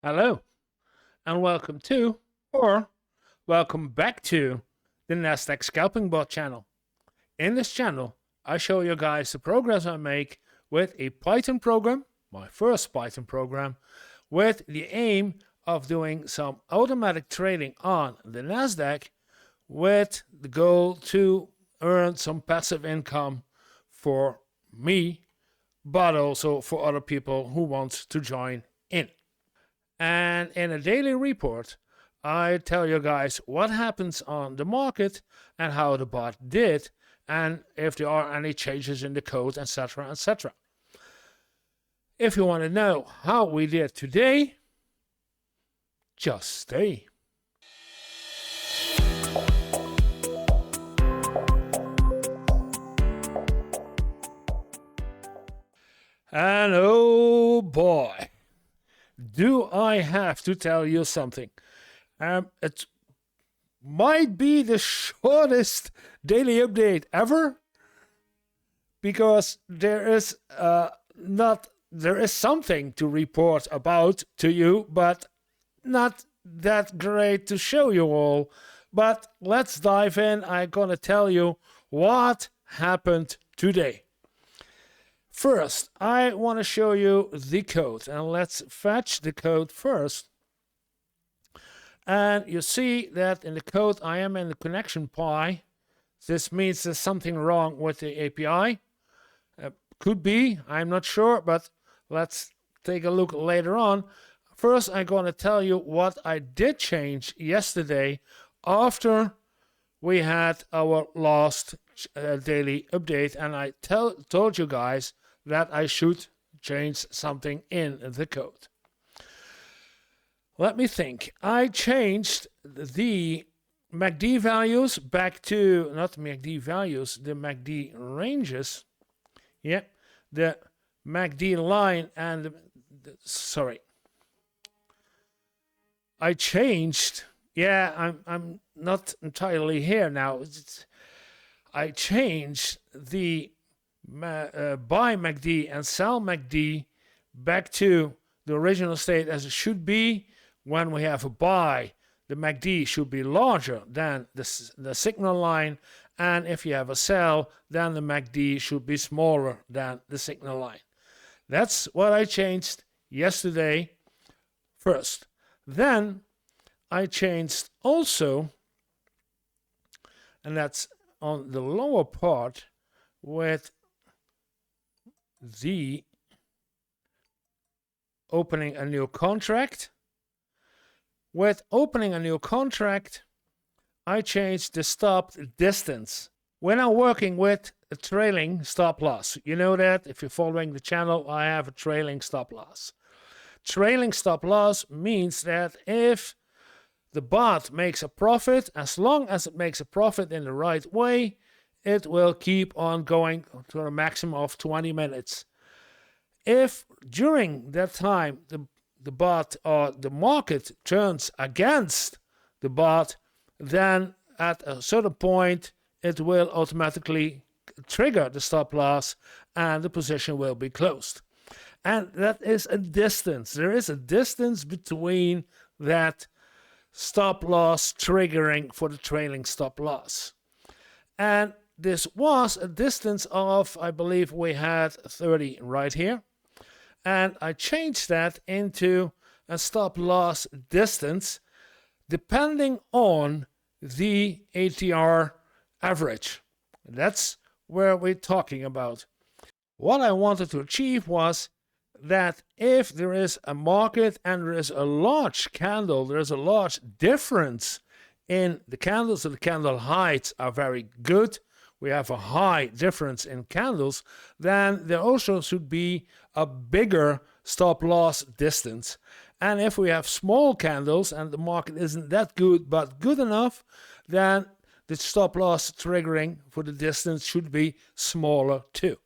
Hello, and welcome to, or welcome back to, the Nasdaq Scalping Bot channel. In this channel, I show you guys the progress I make with a Python program, my first Python program, with the aim of doing some automatic trading on the Nasdaq with the goal to earn some passive income for me, but also for other people who want to join in. And in a daily report, I tell you guys what happens on the market and how the bot did, and if there are any changes in the code, etc., etc. If you want to know how we did today, just stay. And oh boy, do I have to tell you something. It might be the shortest daily update ever, because there is something to report about to you, but not that great to show you all. But let's dive in. I'm gonna tell you what happened today. First, I want to show you the code, and let's fetch the code first. And you see that in the code I am in the connection pi. This means there's something wrong with the API. Could be, I'm not sure, but let's take a look later on. First, I'm going to tell you what I did change yesterday after we had our last daily update, and I told you guys that I should change something in the code. Let me think. I changed the MACD values back to, not MACD values, the MACD ranges. Yeah, the MACD line and sorry. I changed, I'm not entirely here now. I changed the buy MACD and sell MACD back to the original state as it should be. When we have a buy, the MACD should be larger than the signal line, and if you have a sell, then the MACD should be smaller than the signal line. That's what I changed yesterday first. Then I changed also, and that's on the lower part, with the opening a new contract. With opening a new contract, I changed the stop distance. When I'm working with a trailing stop loss, you know that if you're following the channel, I have a trailing stop loss. Trailing stop loss means that if the bot makes a profit, as long as it makes a profit in the right way, it will keep on going to a maximum of 20 minutes. If during that time the bot or the market turns against the bot, then at a certain point it will automatically trigger the stop loss and the position will be closed. And that is a distance. There is a distance between that stop loss triggering for the trailing stop loss. And this was a distance of, I believe we had 30 right here. And I changed that into a stop loss distance depending on the ATR average. That's where we're talking about. What I wanted to achieve was that if there is a market and there is a large candle, there is a large difference in the candles, so the candle heights are very good, we have a high difference in candles, then there also should be a bigger stop loss distance. And if we have small candles and the market isn't that good but good enough, then the stop loss triggering for the distance should be smaller too.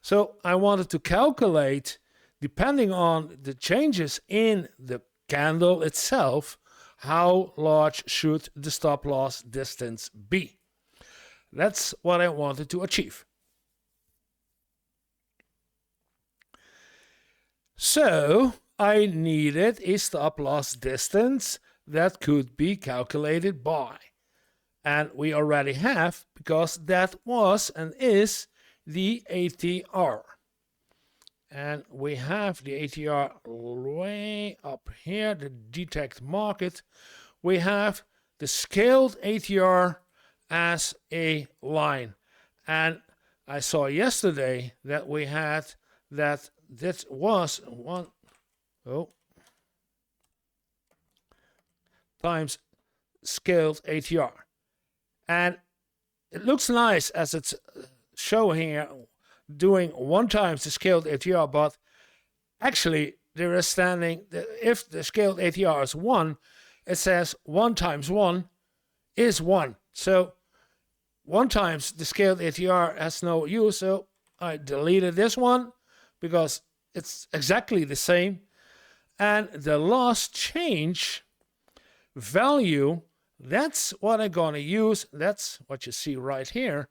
So I wanted to calculate, depending on the changes in the candle itself, how large should the stop loss distance be. That's what I wanted to achieve. So I needed a stop loss distance that could be calculated by. And we already have, because that was and is the ATR. And we have the ATR way up here, the detect market. We have the scaled ATR as a line. And I saw yesterday that we had that this was times scaled ATR. And it looks nice as it's showing here, doing 1 times the scaled ATR, but actually there is standing, if the scaled ATR is 1, it says 1 times 1 is 1. So 1 times the scaled ATR has no use, so I deleted this one because it's exactly the same. And the last change value, that's what I'm going to use. That's what you see right here.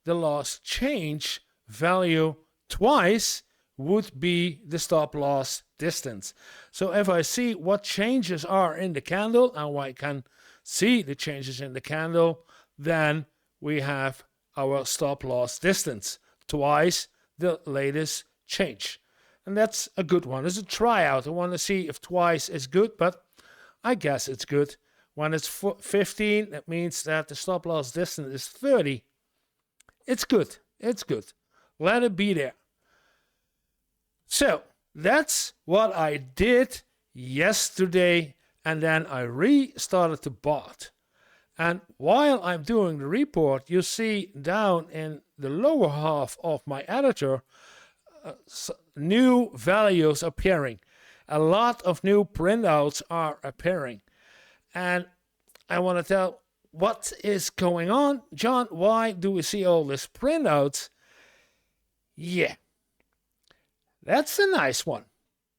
The last change value twice would be the stop loss distance. So if I see what changes are in the candle, and I can see the changes in the candle, then we have our stop loss distance, twice the latest change. And that's a good one. It's a tryout. I want to see if twice is good, but I guess it's good. When it's 15, that means that the stop loss distance is 30. It's good. It's good. Let it be there. So that's what I did yesterday, and then I restarted the bot. And while I'm doing the report, you see down in the lower half of my editor, new values appearing. A lot of new printouts are appearing. And I want to tell what is going on. John, why do we see all these printouts? Yeah, that's a nice one.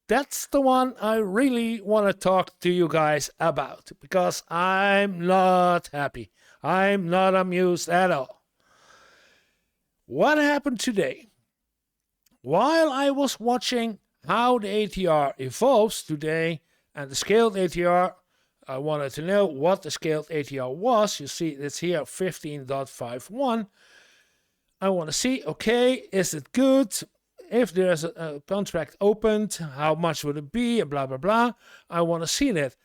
That's the one I really want to talk to you guys about, because I'm not happy. I'm not amused at all. What happened today? While I was watching how the ATR evolves today and the scaled ATR, I wanted to know what the scaled ATR was. You see it's here 15.51. I want to see, okay, is it good? If there's a contract opened, how much would it be? And blah, blah, blah. I want to see that.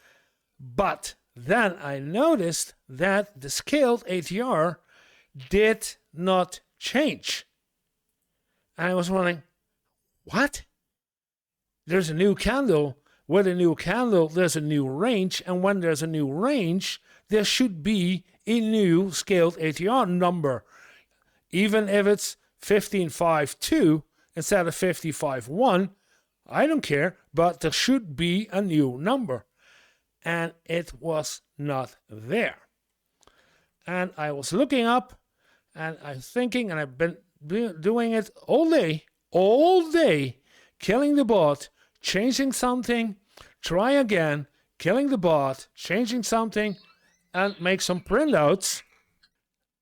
But then I noticed that the scaled ATR did not change. And I was wondering, what? There's a new candle. With a new candle, there's a new range. And when there's a new range, there should be a new scaled ATR number. Even if it's 15.52 instead of 50.51, I don't care, but there should be a new number. And it was not there. And I was looking up, and I'm thinking, and I've been doing it all day, killing the bot, changing something, try again, killing the bot, changing something, and make some printouts.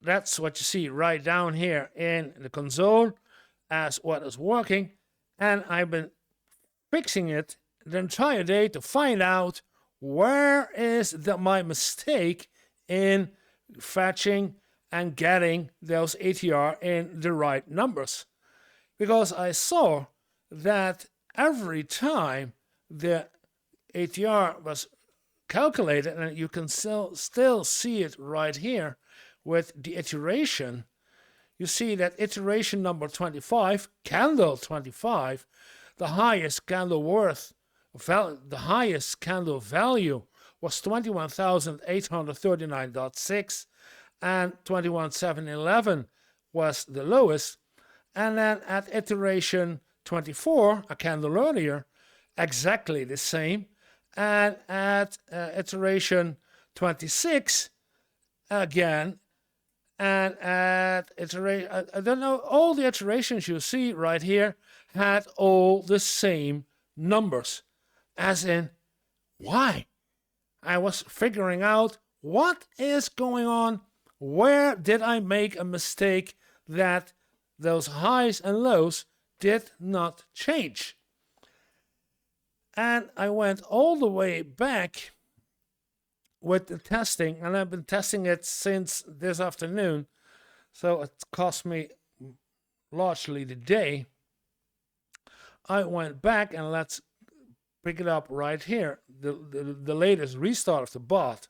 That's what you see right down here in the console as what is working. And I've been fixing it the entire day to find out where is my mistake in fetching and getting those ATR in the right numbers. Because I saw that every time the ATR was calculated, and you can still see it right here with the iteration, you see that iteration number 25, candle 25, the highest candle the highest candle value was 21,839.6, and 21,711 was the lowest. And then at iteration 24, a candle earlier, exactly the same. And at iteration 26, again, and at iteration, I don't know, all the iterations you see right here had all the same numbers. As in, why? I was figuring out what is going on. Where did I make a mistake that those highs and lows did not change? And I went all the way back with the testing, and I've been testing it since this afternoon. So it cost me largely the day. I went back, and let's pick it up right here, the latest restart of the bot.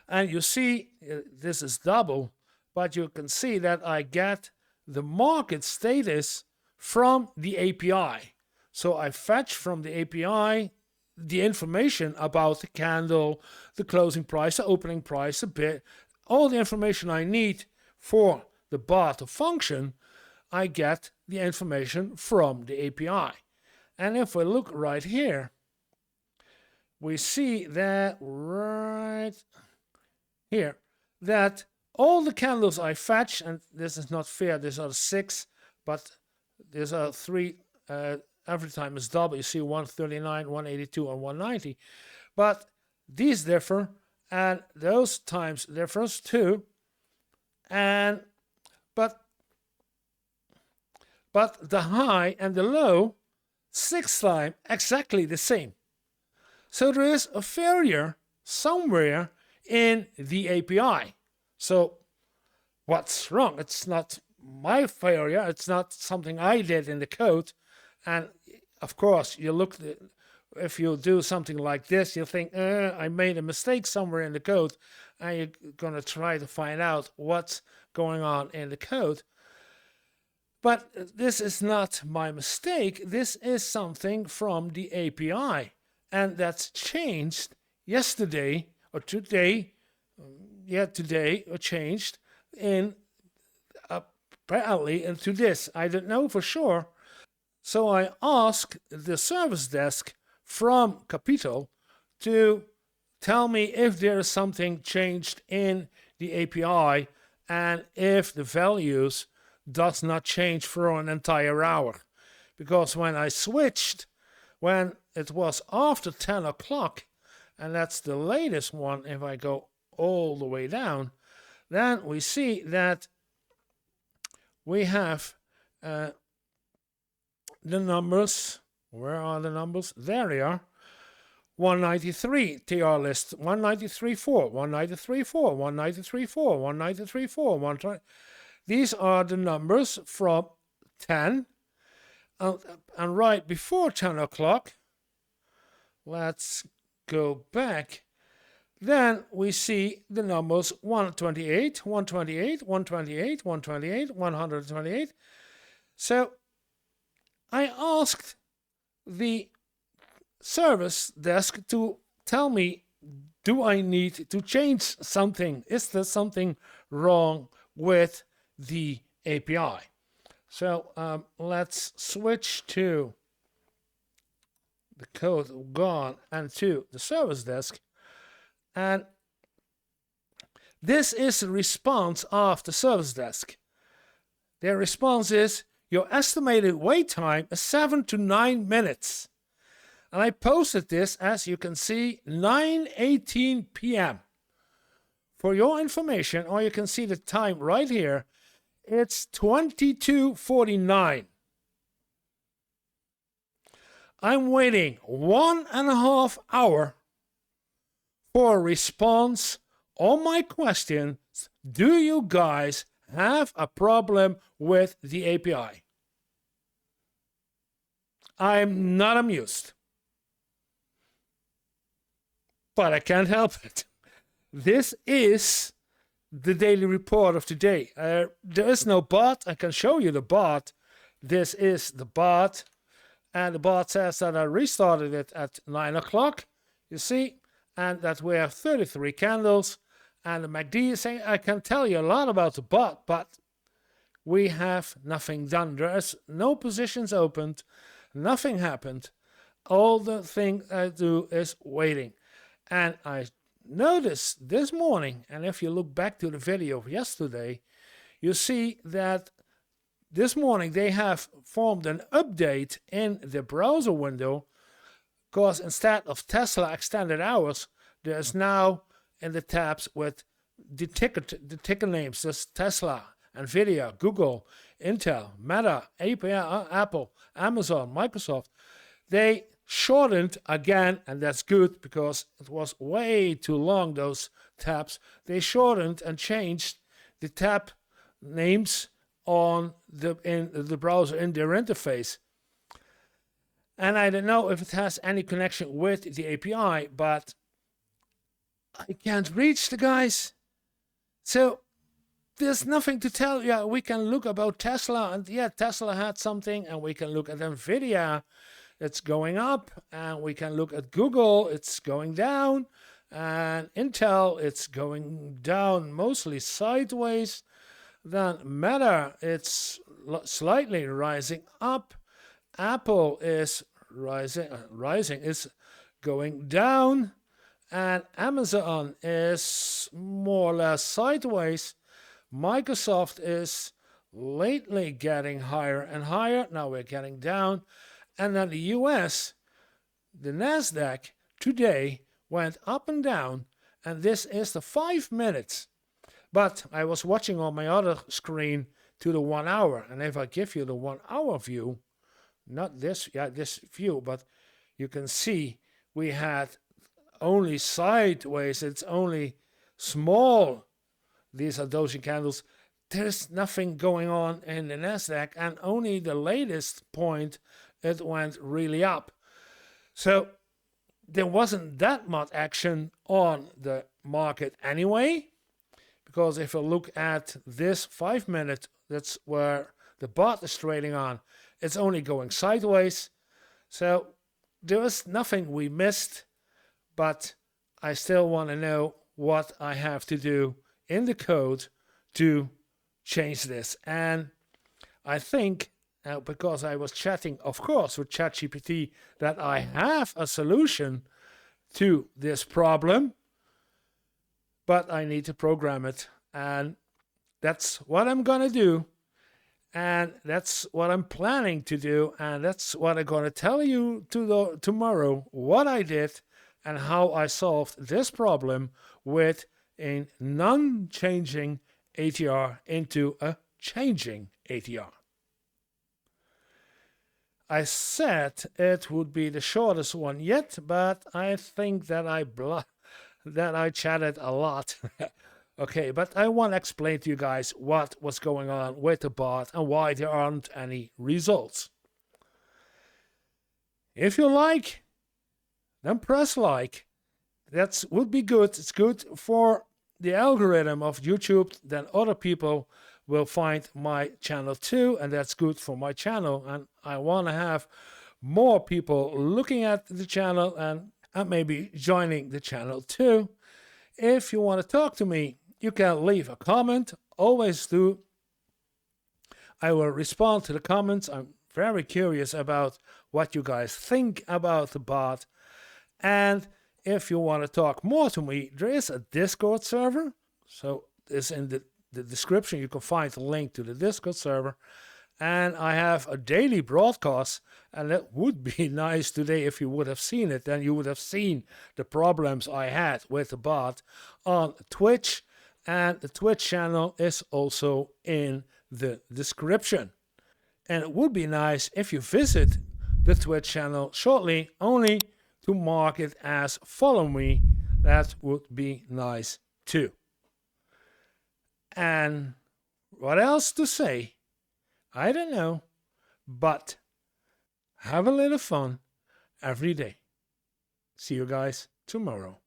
And you see this is double, but you can see that I get the market status from the API. So I fetch from the API the information about the candle, the closing price, the opening price, a bit, all the information I need for the bot to function. I get the information from the API. And if we look right here, we see that right here, that all the candles I fetch, and this is not fair, these are 6, but these are 3, every time is double. You see 139, 182, and 190. But these differ, and those times differs too. And but the high and the low 6th time exactly the same. So there is a failure somewhere in the API. So what's wrong? It's not my failure. It's not something I did in the code. And of course, you look, if you do something like this, you think, I made a mistake somewhere in the code, and you're going to try to find out what's going on in the code. But this is not my mistake. This is something from the API, and that's changed yesterday or today. Today or changed in apparently into this. I don't know for sure. So I asked the service desk from Capital to tell me if there is something changed in the API and if the values does not change for an entire hour. Because when I switched, when it was after 10 o'clock, and that's the latest one, if I go all the way down, then we see that we have the numbers. Where are the numbers? There they are. 193 TR list, 193.4, 193.4, 193.4, 193.4, 120. These are the numbers from 10. And right before 10 o'clock, let's go back. Then we see the numbers 128, 128, 128, 128, 128. So I asked the service desk to tell me, do I need to change something? Is there something wrong with the API? So let's switch to the code gone and to the service desk. And this is the response of the service desk. Their response is, your estimated wait time is 7 to 9 minutes. And I posted this, as you can see, 9:18 p.m. For your information, or you can see the time right here, it's 22:49. I'm waiting 1.5 hours for a response on my question, do you guys have a problem with the API? I'm not amused. But I can't help it. This is the daily report of today. There is no bot. I can show you the bot. This is the bot. And the bot says that I restarted it at 9 o'clock. You see? And that we have 33 candles. And the MACD is saying, I can tell you a lot about the bot, but we have nothing done. There is no positions opened. Nothing happened. All the thing I do is waiting. And I noticed this morning, and if you look back to the video of yesterday, you see that this morning they have formed an update in the browser window, because instead of Tesla extended hours, there's now in the tabs with the ticker names, there's Tesla, Nvidia, Google, Intel, Meta, Apple, Amazon, Microsoft. They shortened again, and that's good because it was way too long, those tabs. They shortened and changed the tab names in the browser in their interface. And I don't know if it has any connection with the API, but I can't reach the guys. So there's nothing to tell. Yeah, we can look about Tesla, and yeah, Tesla had something, and we can look at Nvidia, it's going up, and we can look at Google, it's going down, and Intel, it's going down, mostly sideways. Then Meta, it's slightly rising up. Apple is rising is going down, and Amazon is more or less sideways. Microsoft is lately getting higher and higher. Now we're getting down. And then the US, the Nasdaq today went up and down, and this is the 5 minutes. But I was watching on my other screen to the 1 hour, and if I give you the 1 hour view, not this view, but you can see we had only sideways, it's only small. These are doji candles. There's nothing going on in the Nasdaq, and only the latest point it went really up. So there wasn't that much action on the market anyway, because if I look at this 5 minute, that's where the bot is trading on, it's only going sideways. So there was nothing we missed, but I still want to know what I have to do in the code to change this. And I think, because I was chatting, of course, with ChatGPT, that I have a solution to this problem, but I need to program it. And that's what I'm going to do. And that's what I'm planning to do. And that's what I'm going to tell you tomorrow, what I did and how I solved this problem with a non-changing ATR into a changing ATR. I said it would be the shortest one yet, but I think that I chatted a lot. Okay, but I want to explain to you guys what was going on with the bot and why there aren't any results. If you like, then press like. That would be good. It's good for the algorithm of YouTube. Then other people will find my channel too, and that's good for my channel. And I want to have more people looking at the channel and maybe joining the channel too. If you want to talk to me, you can leave a comment. Always do. I will respond to the comments. I'm very curious about what you guys think about the bot. And if you want to talk more to me, there is a Discord server. So it's in the description. You can find the link to the Discord server. And I have a daily broadcast, and that would be nice today if you would have seen it. Then you would have seen the problems I had with the bot on Twitch, and the Twitch channel is also in the description. And it would be nice if you visit the Twitch channel shortly, only to mark it as follow me. That would be nice too. And what else to say? I don't know, but have a little fun every day. See you guys tomorrow.